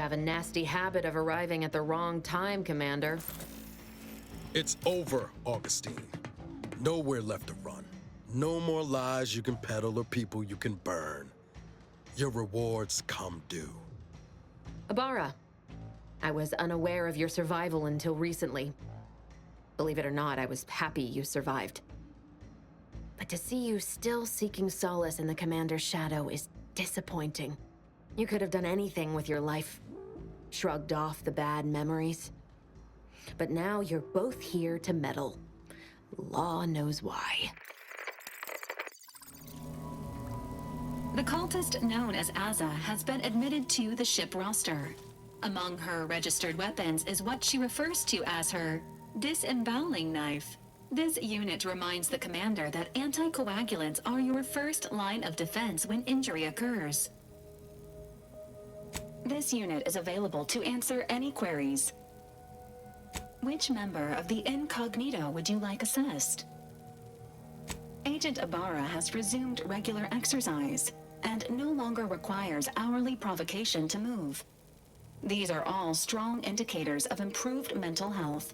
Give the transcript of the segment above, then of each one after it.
have a nasty habit of arriving at the wrong time, Commander. It's over, Augustine. Nowhere left to run. No more lies you can peddle or people you can burn. Your rewards come due. Ibarra, I was unaware of your survival until recently. Believe it or not, I was happy you survived. But to see you still seeking solace in the Commander's shadow is disappointing. You could have done anything with your life. Shrugged off the bad memories. But now you're both here to meddle. Law knows why. The cultist known as Azza has been admitted to the ship roster. Among her registered weapons is what she refers to as her disemboweling knife. This unit reminds the commander that anticoagulants are your first line of defense when injury occurs. This unit is available to answer any queries. Which member of the incognito would you like assessed? Agent Ibarra has resumed regular exercise and no longer requires hourly provocation to move. These are all strong indicators of improved mental health.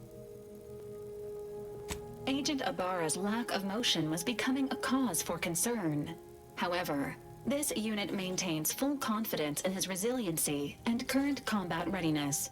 Agent Ibarra's lack of motion was becoming a cause for concern. However, this unit maintains full confidence in his resiliency and current combat readiness.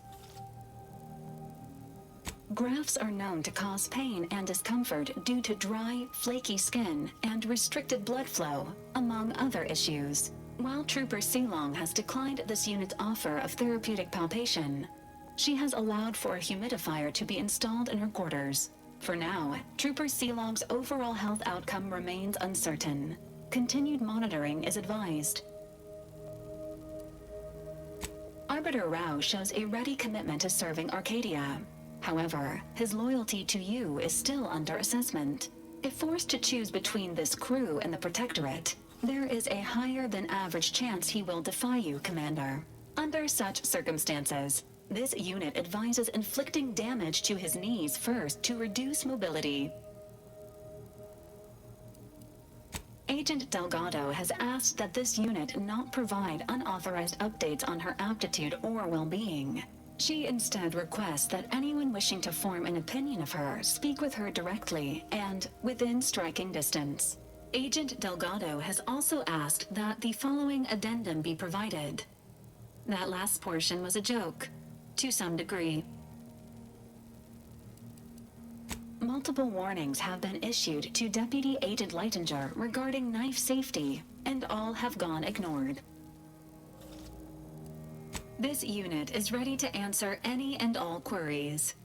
Grafts are known to cause pain and discomfort due to dry, flaky skin and restricted blood flow, among other issues. While Trooper Seelong has declined this unit's offer of therapeutic palpation, she has allowed for a humidifier to be installed in her quarters. For now, Trooper Seelong's overall health outcome remains uncertain. Continued monitoring is advised. Arbiter Rao shows a ready commitment to serving Arcadia. However, his loyalty to you is still under assessment. If forced to choose between this crew and the Protectorate, there is a higher than average chance he will defy you, Commander. Under such circumstances, this unit advises inflicting damage to his knees first to reduce mobility. Agent Delgado has asked that this unit not provide unauthorized updates on her aptitude or well-being. She instead requests that anyone wishing to form an opinion of her speak with her directly and within striking distance. Agent Delgado has also asked that the following addendum be provided. That last portion was a joke, to some degree. Multiple warnings have been issued to Deputy Agent Leitinger regarding knife safety, and all have gone ignored. This unit is ready to answer any and all queries.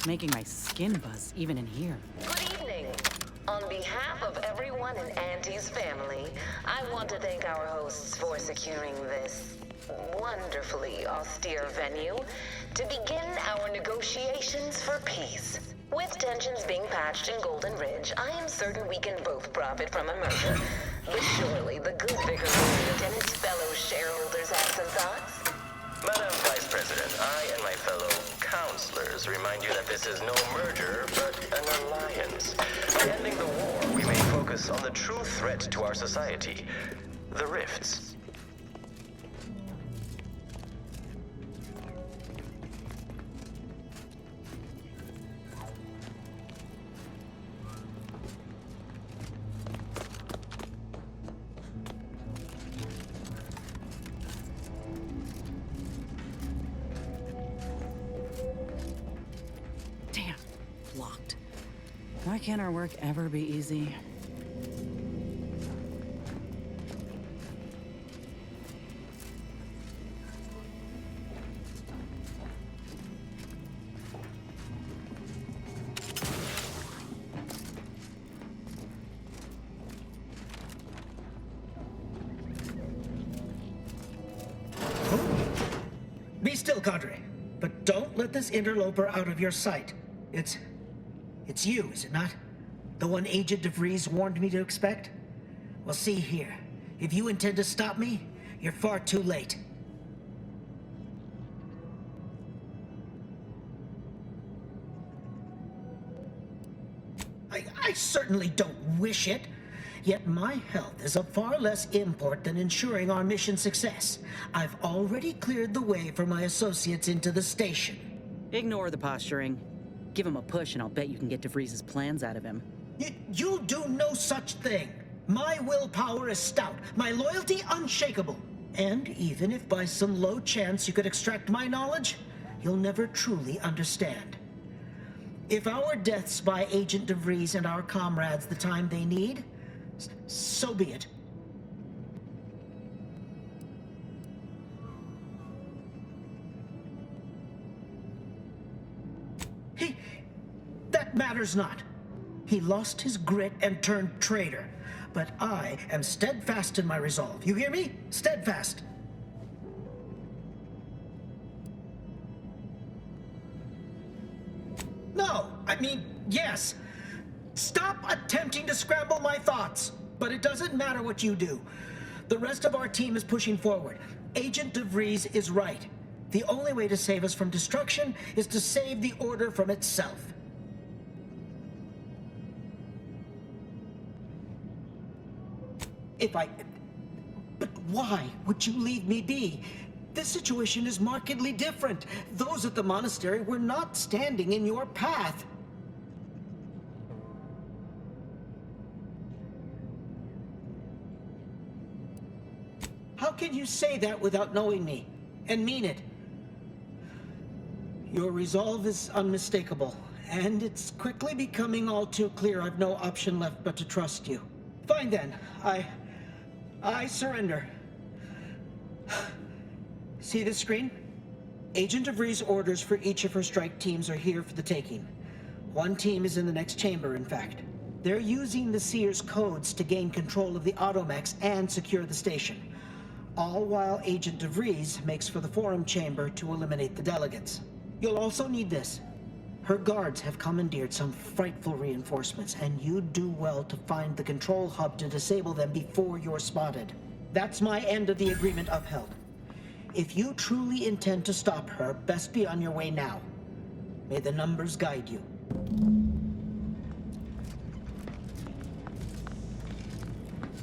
making my skin buzz even in here. Good evening. On behalf of everyone in Auntie's family, I want to thank our hosts for securing this wonderfully austere venue to begin our negotiations for peace. With tensions being patched in Golden Ridge, I am certain we can both profit from a merger. But surely the good vicar William and his fellow shareholders have some thoughts? Madam Vice President, I and my fellow counselors remind you that this is no merger, but an alliance. By ending the war, we may focus on the true threat to our society, the rifts. Damn, locked. Why can't our work ever be easy? Be still, Cadre. But don't let this interloper out of your sight. It's you, is it not? The one Agent De Vries warned me to expect? Well, see here. If you intend to stop me, you're far too late. I certainly don't wish it. Yet my health is of far less import than ensuring our mission success. I've already cleared the way for my associates into the station. Ignore the posturing. Give him a push and I'll bet you can get De Vries' plans out of him. You'll do no such thing. My willpower is stout, my loyalty unshakable. And even if by some low chance you could extract my knowledge, you'll never truly understand. If our deaths buy Agent De Vries and our comrades the time they need, so be it. That matters not. He lost his grit and turned traitor. But I am steadfast in my resolve. You hear me? Steadfast. No, I mean, yes. Stop attempting to scramble my thoughts. But it doesn't matter what you do. The rest of our team is pushing forward. Agent De Vries is right. The only way to save us from destruction is to save the Order from itself. But why would you leave me be? This situation is markedly different. Those at the monastery were not standing in your path. How can you say that without knowing me, and mean it? Your resolve is unmistakable, and it's quickly becoming all too clear I've no option left but to trust you. Fine then, I surrender. See this screen? Agent De Vries' orders for each of her strike teams are here for the taking. One team is in the next chamber, in fact. They're using the Seer's codes to gain control of the automechs and secure the station. All while Agent De Vries makes for the forum chamber to eliminate the delegates. You'll also need this. Her guards have commandeered some frightful reinforcements, and you'd do well to find the control hub to disable them before you're spotted. That's my end of the agreement upheld. If you truly intend to stop her, best be on your way now. May the numbers guide you.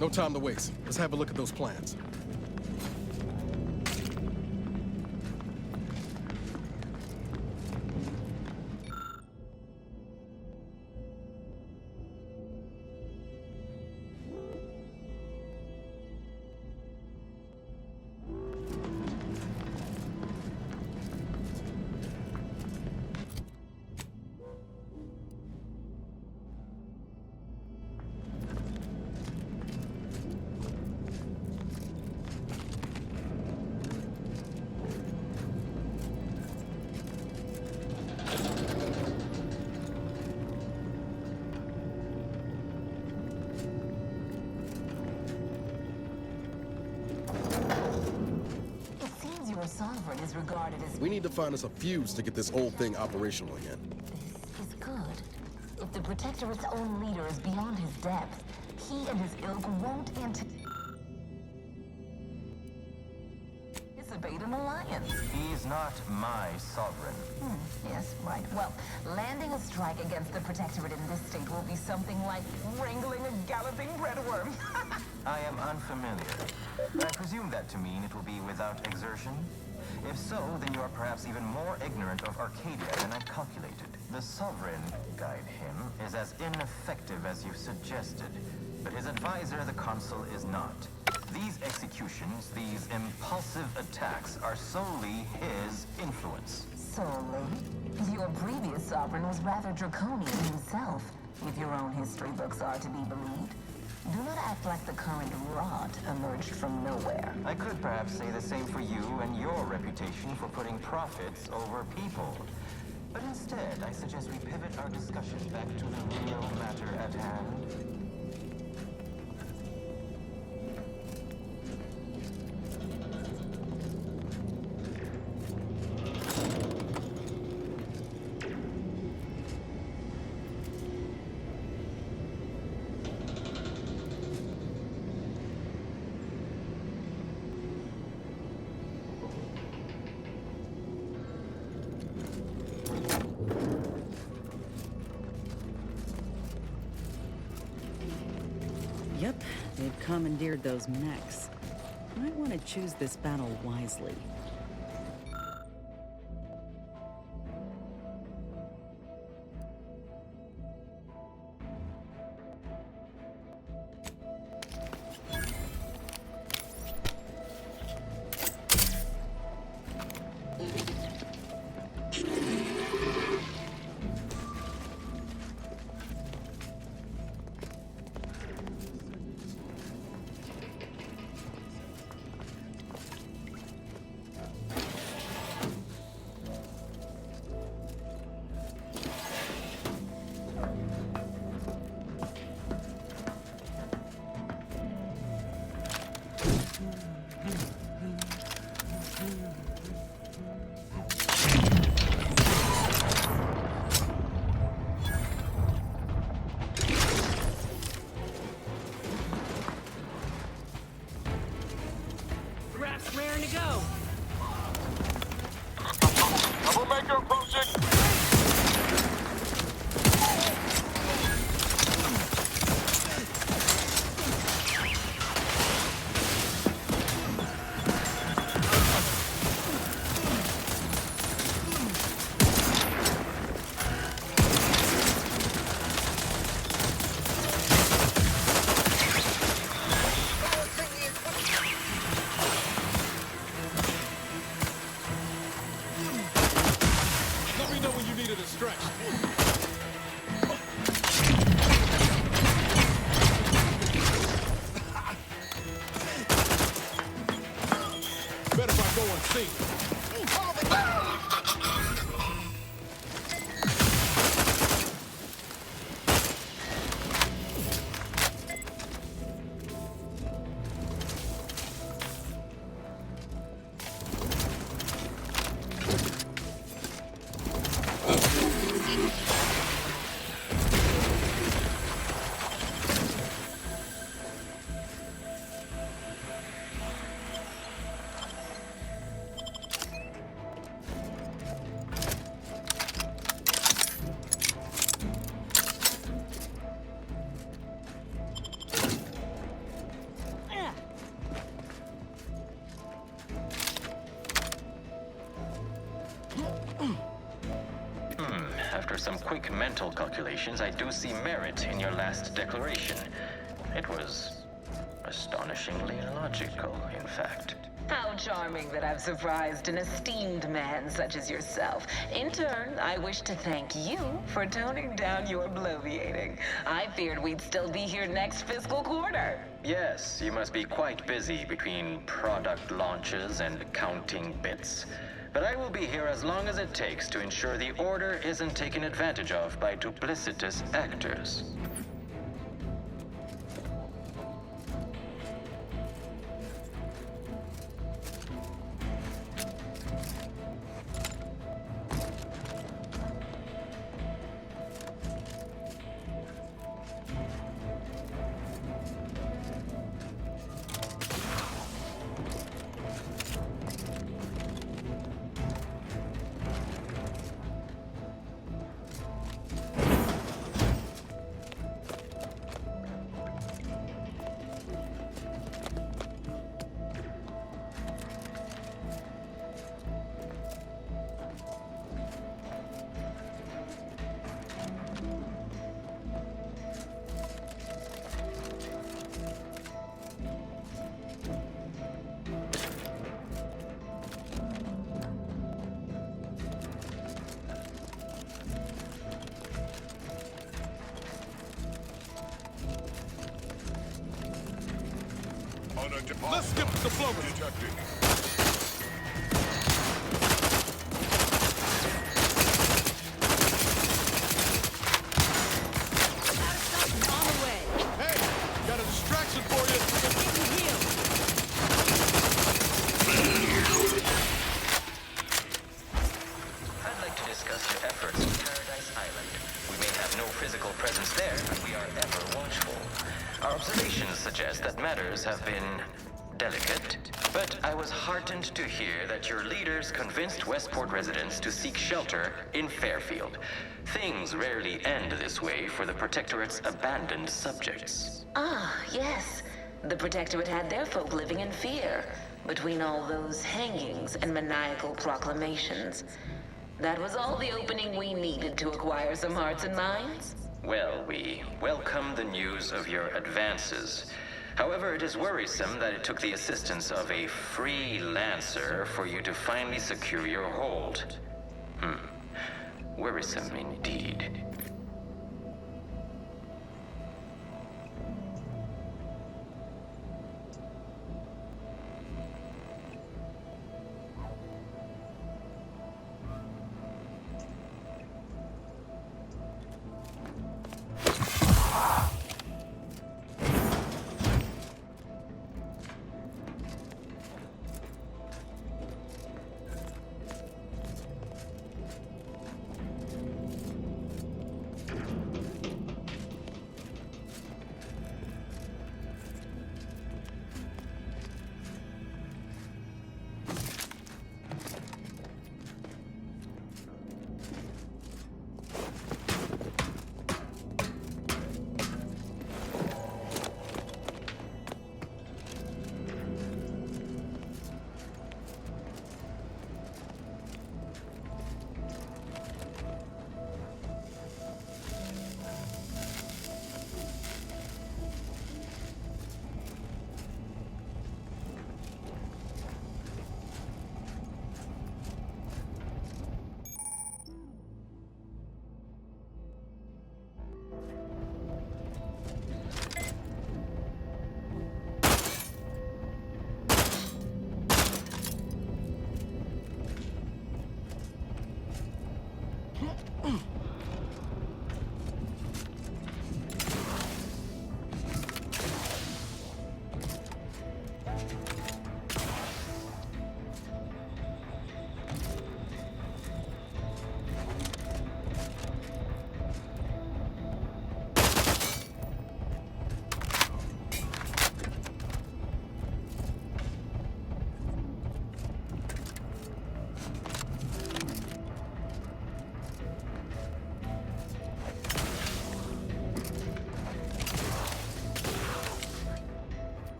No time to waste. Let's have a look at those plans. is regarded as... We need to find us a fuse to get this whole thing operational again. This is good. If the Protectorate's own leader is beyond his depth, he and his ilk won't anticipate an alliance. He's not my sovereign. Yes, right. Well, landing a strike against the Protectorate in this state will be something like wrangling a galloping breadworm. I am unfamiliar. I presume that to mean it will be without exertion? If so, then you are perhaps even more ignorant of Arcadia than I calculated. The Sovereign, guide him, is as ineffective as you suggested. But his advisor, the Consul, is not. These executions, these impulsive attacks, are solely his influence. Solely? Your previous sovereign was rather draconian himself, if your own history books are to be believed. Do not act like the current rot emerged from nowhere. I could perhaps say the same for you and your reputation for putting profits over people. But instead, I suggest we pivot our discussion back to the real matter at hand. Yep, they've commandeered those mechs. Might want to choose this battle wisely. Raring to go. Troublemaker approaching. After some quick mental calculations, I do see merit in your last declaration. It was astonishingly logical, in fact. How charming that I've surprised an esteemed man such as yourself. In turn, I wish to thank you for toning down your bloviating. I feared we'd still be here next fiscal quarter. Yes, you must be quite busy between product launches and counting bits. But I will be here as long as it takes to ensure the Order isn't taken advantage of by duplicitous actors. Let's skip the diplomacy. Detected. On the way. Hey, got a distraction for you. Getting healed. I'd like to discuss your efforts on Paradise Island. We may have no physical presence there, but we are ever watchful. Our observations suggest that matters have been delicate, but I was heartened to hear that your leaders convinced Westport residents to seek shelter in Fairfield. Things rarely end this way for the Protectorate's abandoned subjects. Ah, yes. The Protectorate had their folk living in fear between all those hangings and maniacal proclamations. That was all the opening we needed to acquire some hearts and minds. Well, we welcome the news of your advances. However, it is worrisome that it took the assistance of a freelancer for you to finally secure your hold. Worrisome indeed.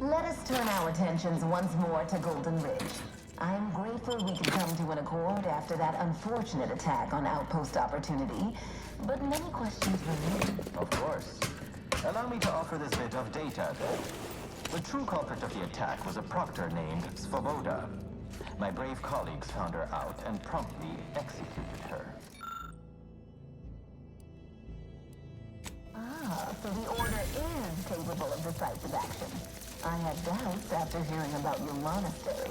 Let us turn our attentions once more to Golden Ridge. I am grateful we could come to an accord after that unfortunate attack on Outpost Opportunity, but many questions remain. Of course. Allow me to offer this bit of data, then. The true culprit of the attack was a proctor named Svoboda. My brave colleagues found her out and promptly executed her. Ah, so the Order is capable of decisive action. I had doubts after hearing about your monastery.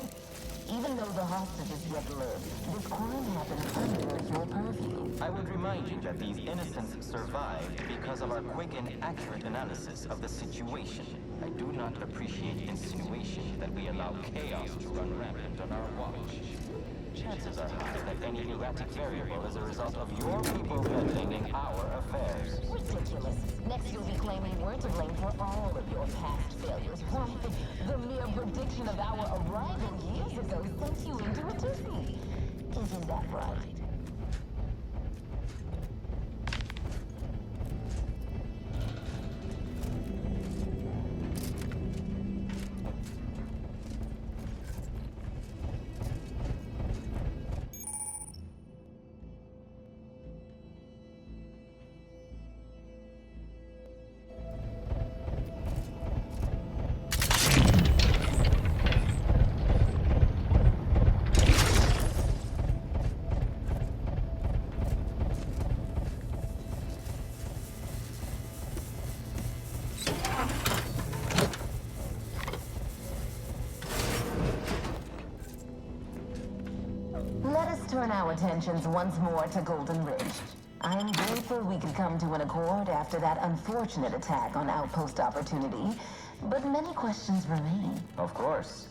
Even though the hostages yet live, this crime happened under your purview. I would remind you that these innocents survived because of our quick and accurate analysis of the situation. I do not appreciate insinuation that we allow chaos to run rampant on our watch. Chances are high that any erratic variable is a result of your people meddling in our affairs. Ridiculous. Next you'll be claiming we're to blame for all of your past failures. Why, the mere prediction of our arrival years ago sent you into a tizzy. Isn't that right? turn our attentions once more to Golden Ridge. I'm grateful we could come to an accord after that unfortunate attack on Outpost Opportunity, but many questions remain. Of course.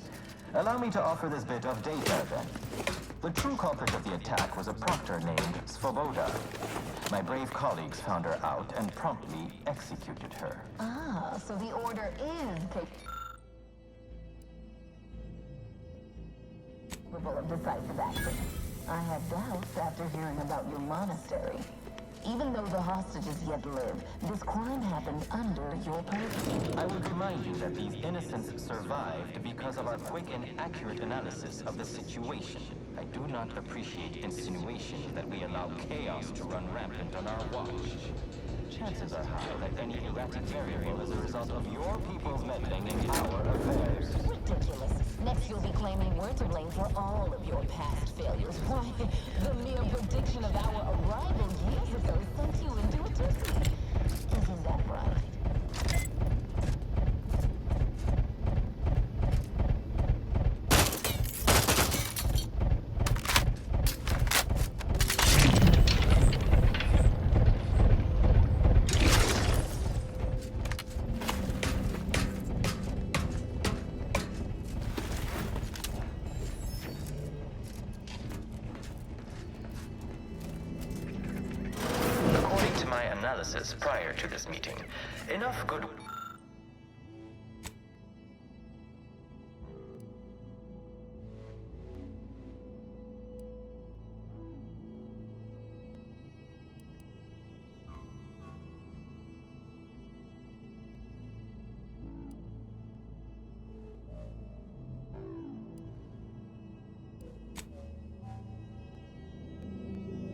Allow me to offer this bit of data, then. The true culprit of the attack was a proctor named Svoboda. My brave colleagues found her out and promptly executed her. Ah, so the Order is capable of decisive action. I had doubts after hearing about your monastery. Even though the hostages yet live, this crime happened under your purview. I would remind you that these innocents survived because of our quick and accurate analysis of the situation. I do not appreciate insinuation that we allow chaos to run rampant on our watch. Chances are high that any erratic variable is a result of your people's meddling in our affairs. Ridiculous. Next you'll be claiming we're to blame for all of your past failures. Why, the mere prediction of our arrival years ago sent you into a tizzy. Isn't that right? Prior to this meeting. Enough good...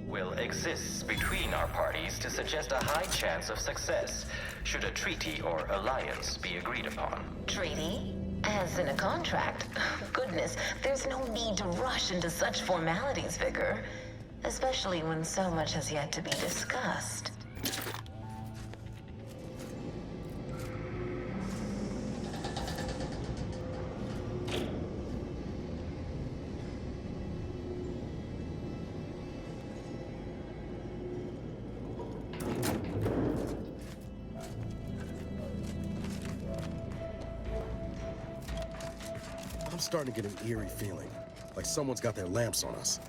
will exist between our parties to suggest a high chance of success, should a treaty or alliance be agreed upon. Treaty? As in a contract? Goodness, there's no need to rush into such formalities, Vicar. Especially when so much has yet to be discussed. I'm starting to get an eerie feeling, like someone's got their lamps on us.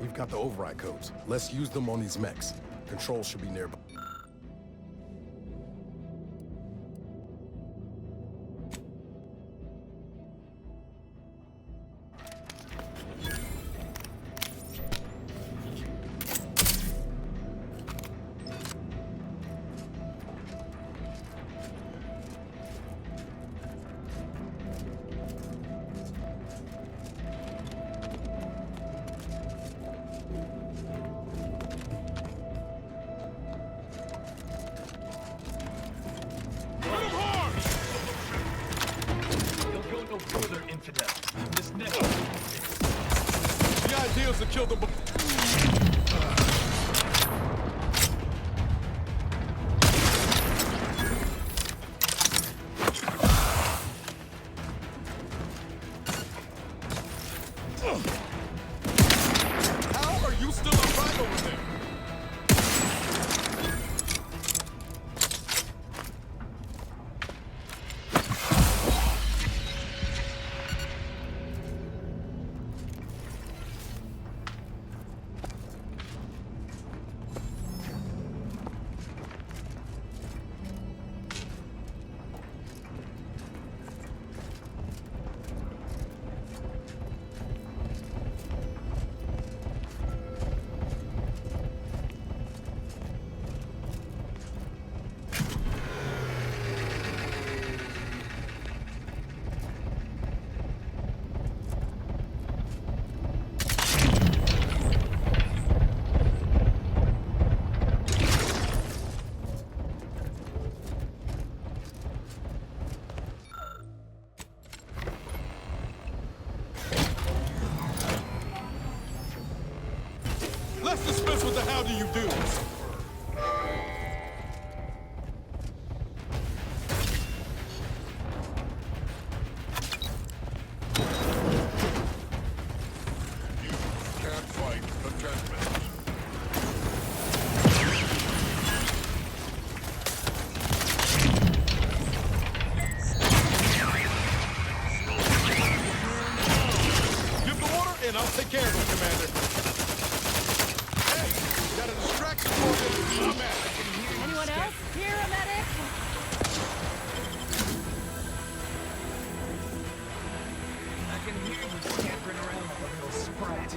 We've got the override codes. Let's use them on these mechs. Control should be nearby. To kill them. How are you still alive over there? do you do? Can't fight contentment. Give the order and I'll take care of it, Commander. Hey, got a distraction for you. I'm at it. Anyone else? Here, a medic? I can hear you scampering around like a little sprat.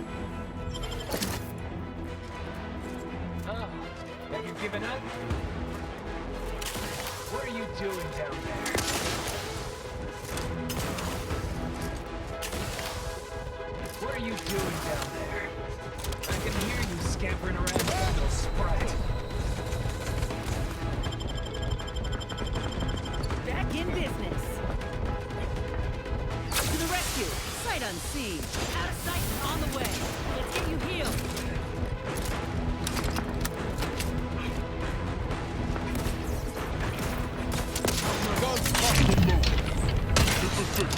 Oh, have you given up? What are you doing down there? What are you doing down there? I can hear you scampering around like a little sprat. Back in business. To the rescue. Sight unseen. Out of sight and on the way. Let's get you healed. Guns possibly moving. This is good.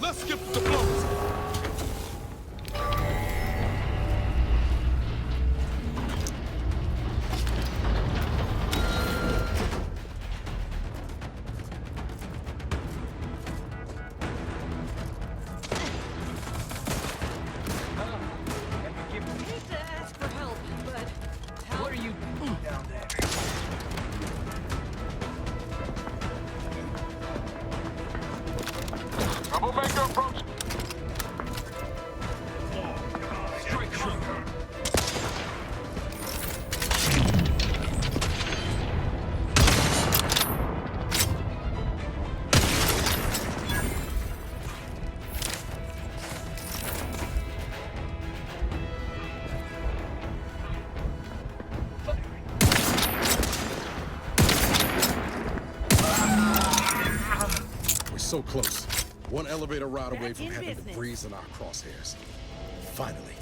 Let's skip the diplomacy. Hate to ask for help, but What are you doing down there? Troublemaker approach. Strike trooper. We're so close. One elevator ride away Back from in having De business. Vries in our crosshairs. Finally.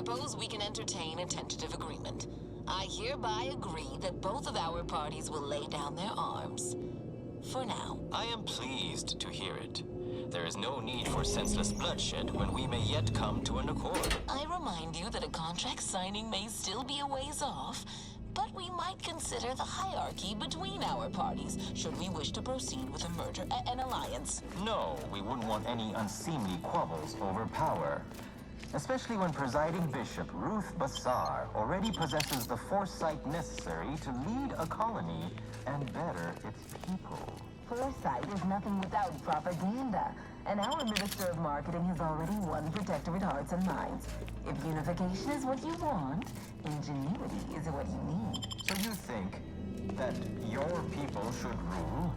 suppose we can entertain a tentative agreement. I hereby agree that both of our parties will lay down their arms. For now. I am pleased to hear it. There is no need for senseless bloodshed when we may yet come to an accord. I remind you that a contract signing may still be a ways off, but we might consider the hierarchy between our parties should we wish to proceed with a merger, an alliance. No, we wouldn't want any unseemly quabbles over power. Especially when presiding Bishop Ruth Bassar already possesses the foresight necessary to lead a colony and better its people. Foresight is nothing without propaganda, and our Minister of Marketing has already won Protectorate hearts and minds. If unification is what you want, ingenuity is what you need. So you think that your people should rule?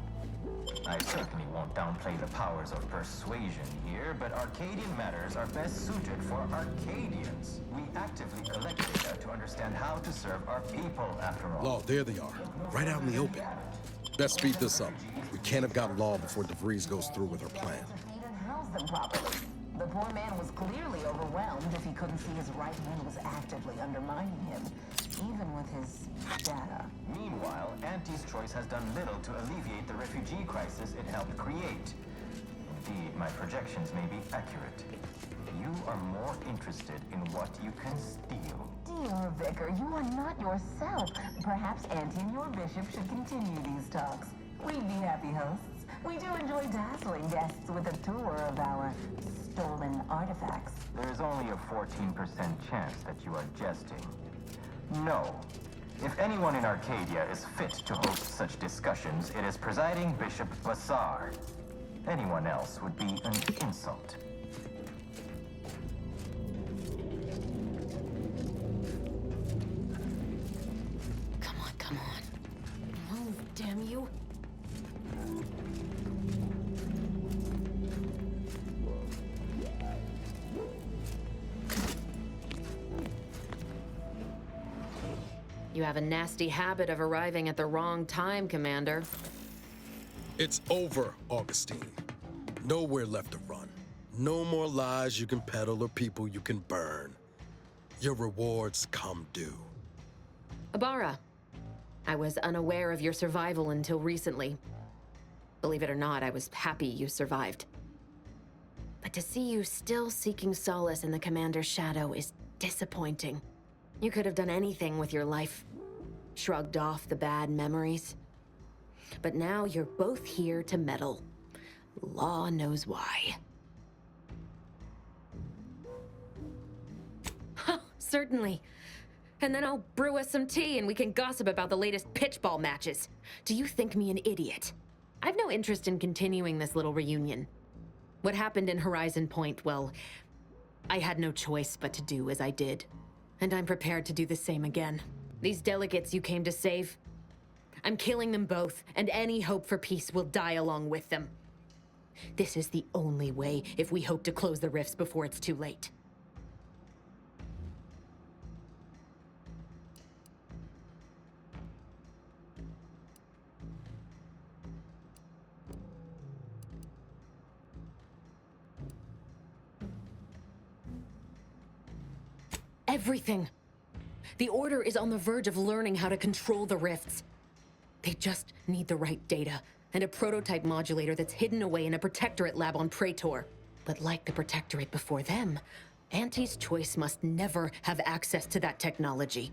I certainly won't downplay the powers of persuasion here, but Arcadian matters are best suited for Arcadians. We actively collect data to understand how to serve our people, after all. Law, there they are. Right out in the open. Best speed this up. We can't have gotten Law before De Vries goes through with her plan. Feed and house them properly. The poor man was clearly overwhelmed if he couldn't see his right hand was actively undermining him, even with his data. Meanwhile, Auntie's choice has done little to alleviate the refugee crisis it helped create. Indeed, my projections may be accurate. You are more interested in what you can steal. Dear Vicar, you are not yourself. Perhaps Auntie and your bishop should continue these talks. We'd be happy hosts. We do enjoy dazzling guests with a tour of our stolen artifacts. There is only a 14% chance that you are jesting. No. If anyone in Arcadia is fit to host such discussions, it is presiding Bishop Bassar. Anyone else would be an insult. Come on. Move, damn you. You have a nasty habit of arriving at the wrong time, Commander. It's over, Augustine. Nowhere left to run. No more lies you can peddle or people you can burn. Your rewards come due. Ibarra, I was unaware of your survival until recently. Believe it or not, I was happy you survived. But to see you still seeking solace in the Commander's shadow is disappointing. You could have done anything with your life. Shrugged off the bad memories. But now you're both here to meddle. Law knows why. Huh, certainly. And then I'll brew us some tea and we can gossip about the latest pitchball matches. Do you think me an idiot? I've no interest in continuing this little reunion. What happened in Horizon Point, well, I had no choice but to do as I did. And I'm prepared to do the same again. These delegates you came to save, I'm killing them both, and any hope for peace will die along with them. This is the only way if we hope to close the rifts before it's too late. Everything. The Order is on the verge of learning how to control the rifts. They just need the right data, and a prototype modulator that's hidden away in a Protectorate lab on Praetor. But like the Protectorate before them, Auntie's choice must never have access to that technology.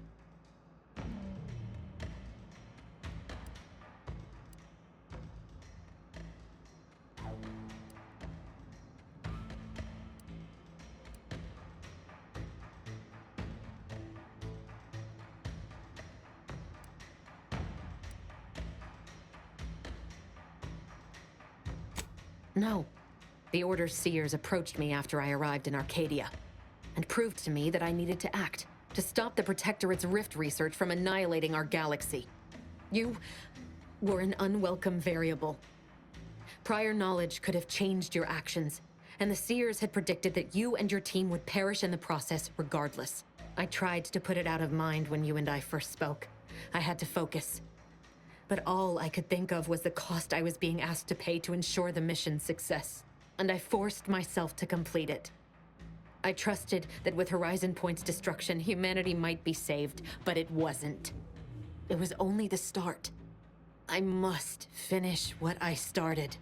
No. The Order's seers approached me after I arrived in Arcadia, and proved to me that I needed to act, to stop the Protectorate's rift research from annihilating our galaxy. You were an unwelcome variable. Prior knowledge could have changed your actions, and the seers had predicted that you and your team would perish in the process regardless. I tried to put it out of mind when you and I first spoke. I had to focus. But all I could think of was the cost I was being asked to pay to ensure the mission's success. And I forced myself to complete it. I trusted that with Horizon Point's destruction, humanity might be saved, but it wasn't. It was only the start. I must finish what I started.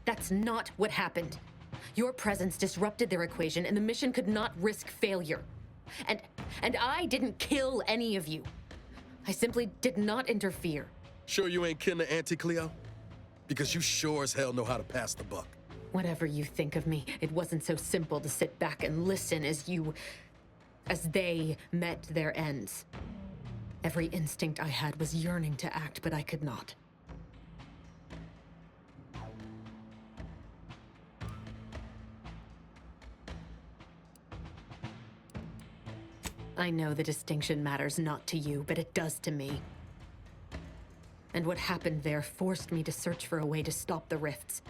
That's not what happened. Your presence disrupted their equation, and the mission could not risk failure. And I didn't kill any of you. I simply did not interfere. Sure you ain't kin to Auntie Cleo? Because you sure as hell know how to pass the buck. Whatever you think of me, it wasn't so simple to sit back and listen as they met their ends. Every instinct I had was yearning to act, but I could not. I know the distinction matters not to you, but it does to me. And what happened there forced me to search for a way to stop the rifts.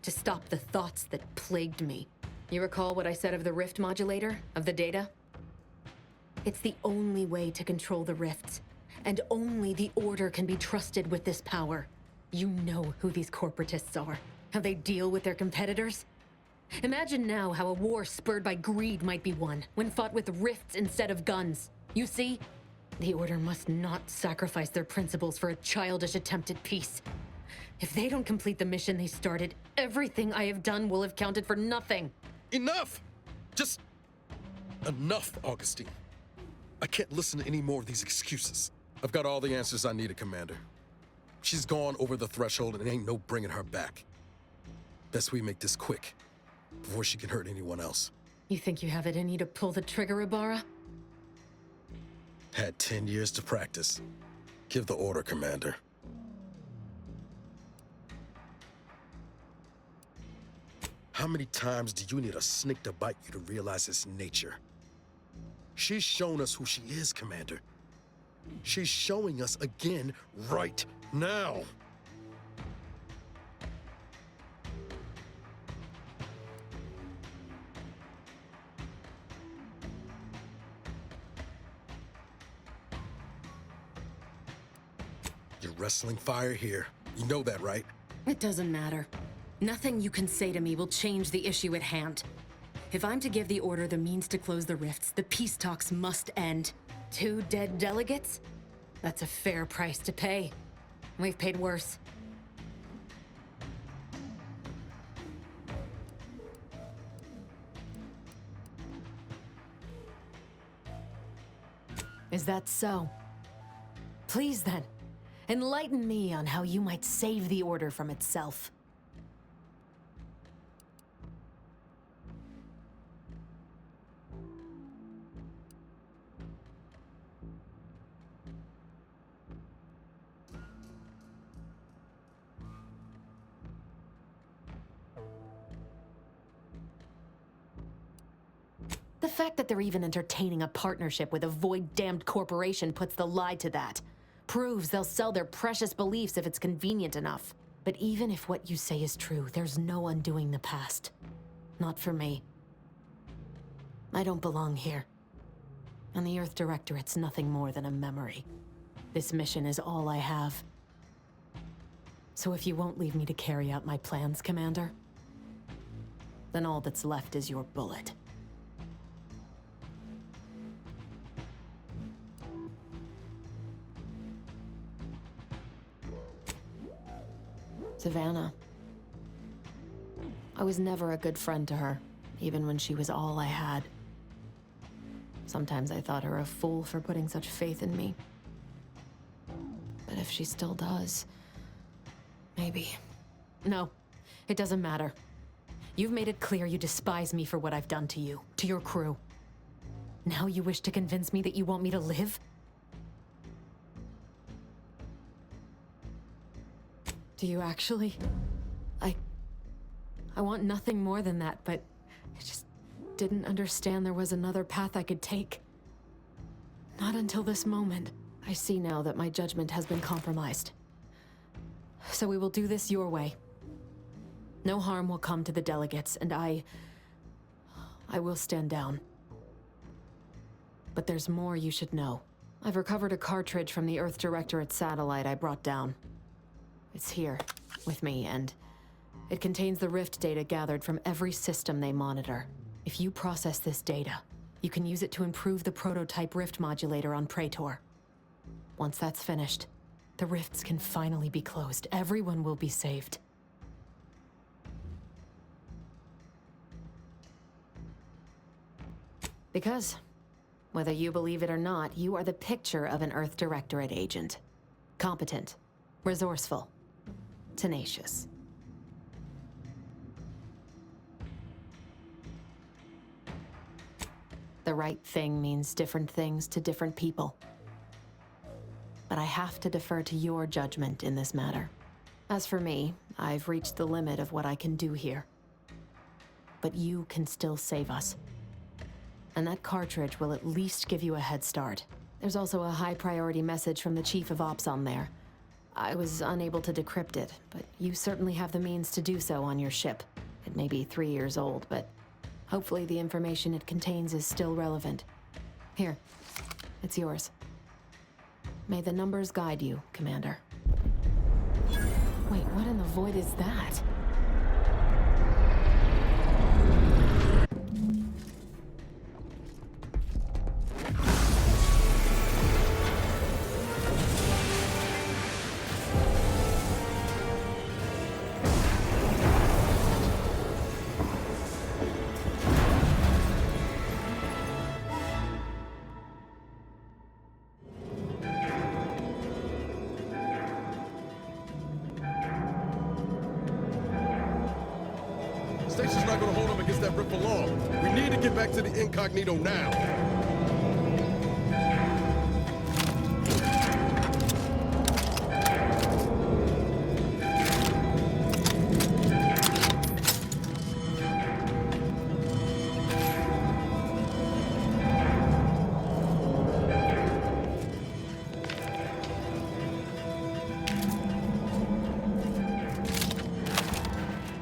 To stop the thoughts that plagued me. You recall what I said of the rift modulator, of the data? It's the only way to control the rifts, and only the Order can be trusted with this power. You know who these corporatists are, how they deal with their competitors. Imagine now how a war spurred by greed might be won, when fought with rifts instead of guns. You see? The Order must not sacrifice their principles for a childish attempt at peace. If they don't complete the mission they started, everything I have done will have counted for nothing. Enough! Just enough, Augustine. I can't listen to any more of these excuses. I've got all the answers I needed, Commander. She's gone over the threshold and ain't no bringing her back. Best we make this quick, before she can hurt anyone else. You think you have it in you to pull the trigger, Ibarra? Had 10 years to practice. Give the order, Commander. How many times do you need a snake to bite you to realize its nature? She's shown us who she is, Commander. She's showing us again right now. You're wrestling fire here. You know that, right? It doesn't matter. Nothing you can say to me will change the issue at hand. If I'm to give the Order the means to close the rifts, the peace talks must end. 2 dead delegates? That's a fair price to pay. We've paid worse. Is that so? Please then, enlighten me on how you might save the Order from itself. The fact that they're even entertaining a partnership with a void-damned corporation puts the lie to that. Proves they'll sell their precious beliefs if it's convenient enough. But even if what you say is true, there's no undoing the past. Not for me. I don't belong here. And the Earth Directorate's nothing more than a memory. This mission is all I have. So if you won't leave me to carry out my plans, Commander, then all that's left is your bullet. Savannah. I was never a good friend to her, even when she was all I had. Sometimes I thought her a fool for putting such faith in me. But if she still does, maybe. No, it doesn't matter. You've made it clear you despise me for what I've done to you, to your crew. Now you wish to convince me that you want me to live? Do you actually? I want nothing more than that, but I just didn't understand there was another path I could take. Not until this moment. I see now that my judgment has been compromised. So we will do this your way. No harm will come to the delegates, and I I will stand down. But there's more you should know. I've recovered a cartridge from the Earth Directorate satellite I brought down. It's here, with me, and it contains the rift data gathered from every system they monitor. If you process this data, you can use it to improve the prototype rift modulator on Praetor. Once that's finished, the rifts can finally be closed. Everyone will be saved. Because, whether you believe it or not, you are the picture of an Earth Directorate agent. Competent, resourceful, tenacious. The right thing means different things to different people. But I have to defer to your judgment in this matter. As for me, I've reached the limit of what I can do here. But you can still save us. And that cartridge will at least give you a head start. There's also a high-priority message from the Chief of Ops on there. I was unable to decrypt it, but you certainly have the means to do so on your ship. It may be 3 years old, but hopefully the information it contains is still relevant. Here, it's yours. May the numbers guide you, Commander. Wait, what in the void is that? Station's not gonna hold them against that rip for long. We need to get back to the incognito now.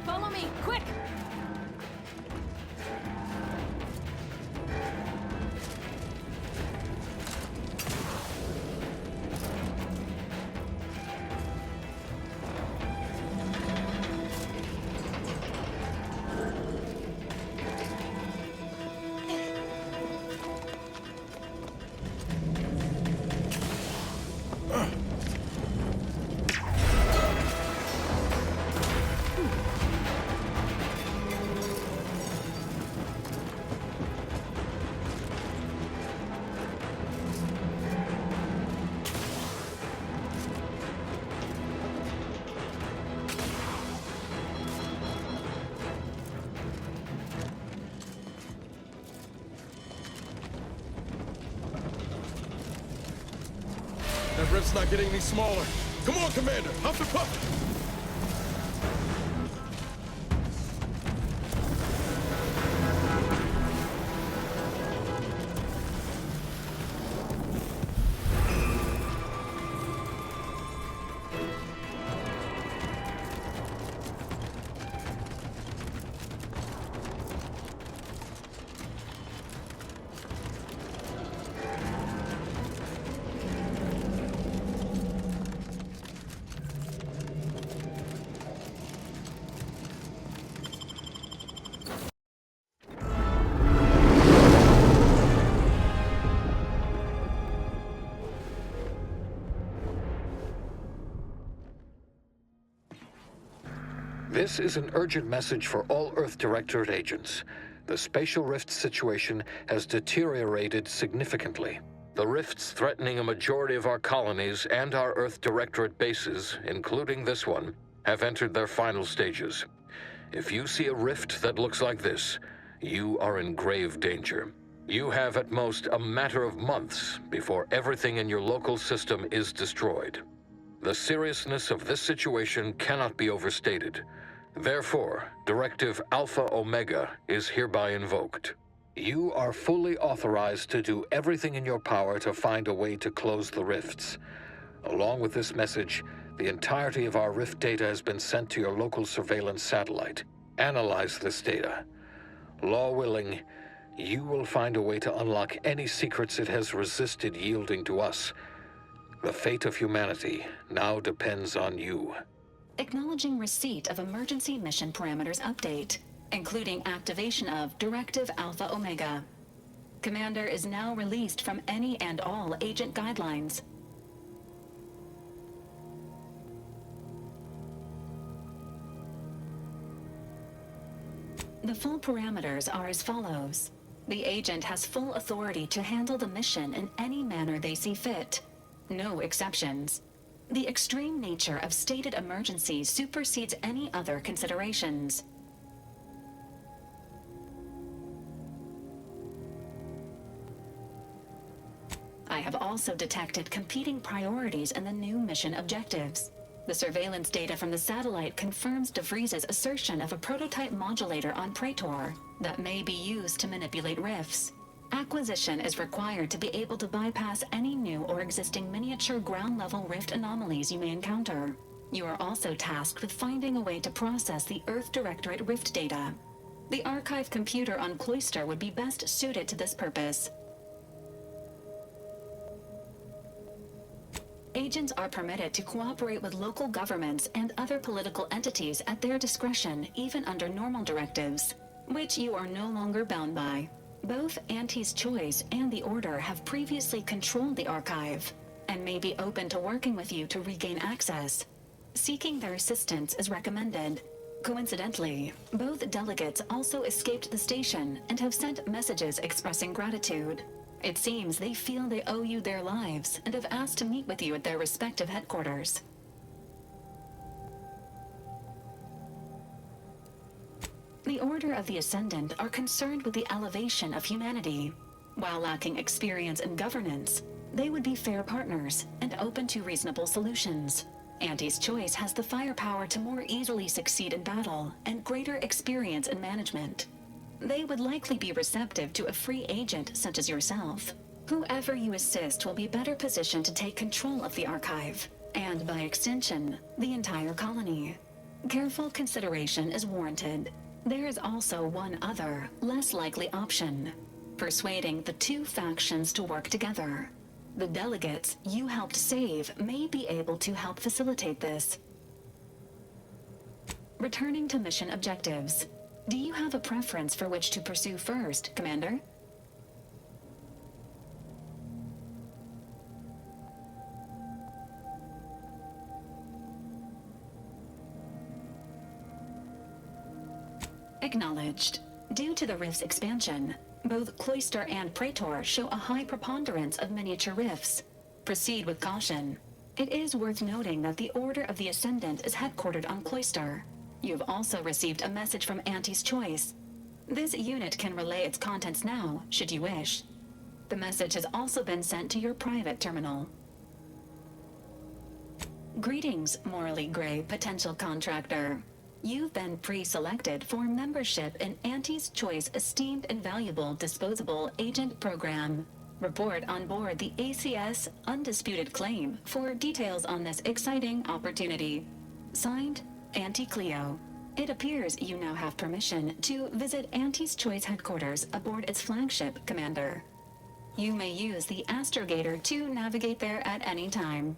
Follow me, quick! That rift's not getting any smaller. Come on, Commander, huff and puff. This is an urgent message for all Earth Directorate agents. The spatial rift situation has deteriorated significantly. The rifts threatening a majority of our colonies and our Earth Directorate bases, including this one, have entered their final stages. If you see a rift that looks like this, you are in grave danger. You have at most a matter of months before everything in your local system is destroyed. The seriousness of this situation cannot be overstated. Therefore, Directive Alpha Omega is hereby invoked. You are fully authorized to do everything in your power to find a way to close the rifts. Along with this message, the entirety of our rift data has been sent to your local surveillance satellite. Analyze this data. Law willing, you will find a way to unlock any secrets it has resisted yielding to us. The fate of humanity now depends on you. Acknowledging receipt of emergency mission parameters update, including activation of Directive Alpha Omega. Commander is now released from any and all agent guidelines. The full parameters are as follows. The agent has full authority to handle the mission in any manner they see fit. No exceptions. The extreme nature of stated emergencies supersedes any other considerations. I have also detected competing priorities in the new mission objectives. The surveillance data from the satellite confirms De Vries' assertion of a prototype modulator on Praetor that may be used to manipulate rifts. Acquisition is required to be able to bypass any new or existing miniature ground-level rift anomalies you may encounter. You are also tasked with finding a way to process the Earth Directorate rift data. The archive computer on Cloister would be best suited to this purpose. Agents are permitted to cooperate with local governments and other political entities at their discretion, even under normal directives, which you are no longer bound by. Both Auntie's Choice and the Order have previously controlled the archive, and may be open to working with you to regain access. Seeking their assistance is recommended. Coincidentally, both delegates also escaped the station and have sent messages expressing gratitude. It seems they feel they owe you their lives and have asked to meet with you at their respective headquarters. The Order of the Ascendant are concerned with the elevation of humanity. While lacking experience in governance, they would be fair partners and open to reasonable solutions. Auntie's Choice has the firepower to more easily succeed in battle and greater experience in management. They would likely be receptive to a free agent such as yourself. Whoever you assist will be better positioned to take control of the archive, and by extension, the entire colony. Careful consideration is warranted. There is also one other, less likely option: persuading the two factions to work together. The delegates you helped save may be able to help facilitate this. Returning to mission objectives. Do you have a preference for which to pursue first, Commander? Acknowledged. Due to the rift's expansion, both Cloister and Praetor show a high preponderance of miniature rifts. Proceed with caution. It is worth noting that the Order of the Ascendant is headquartered on Cloister. You've also received a message from Auntie's Choice. This unit can relay its contents now, should you wish. The message has also been sent to your private terminal. Greetings, morally gray potential contractor. You've been pre-selected for membership in Auntie's Choice Esteemed and Valuable Disposable Agent Program. Report on board the ACS Undisputed Claim for details on this exciting opportunity. Signed, Auntie Cleo. It appears you now have permission to visit Auntie's Choice headquarters aboard its flagship, Commander. You may use the astrogator to navigate there at any time.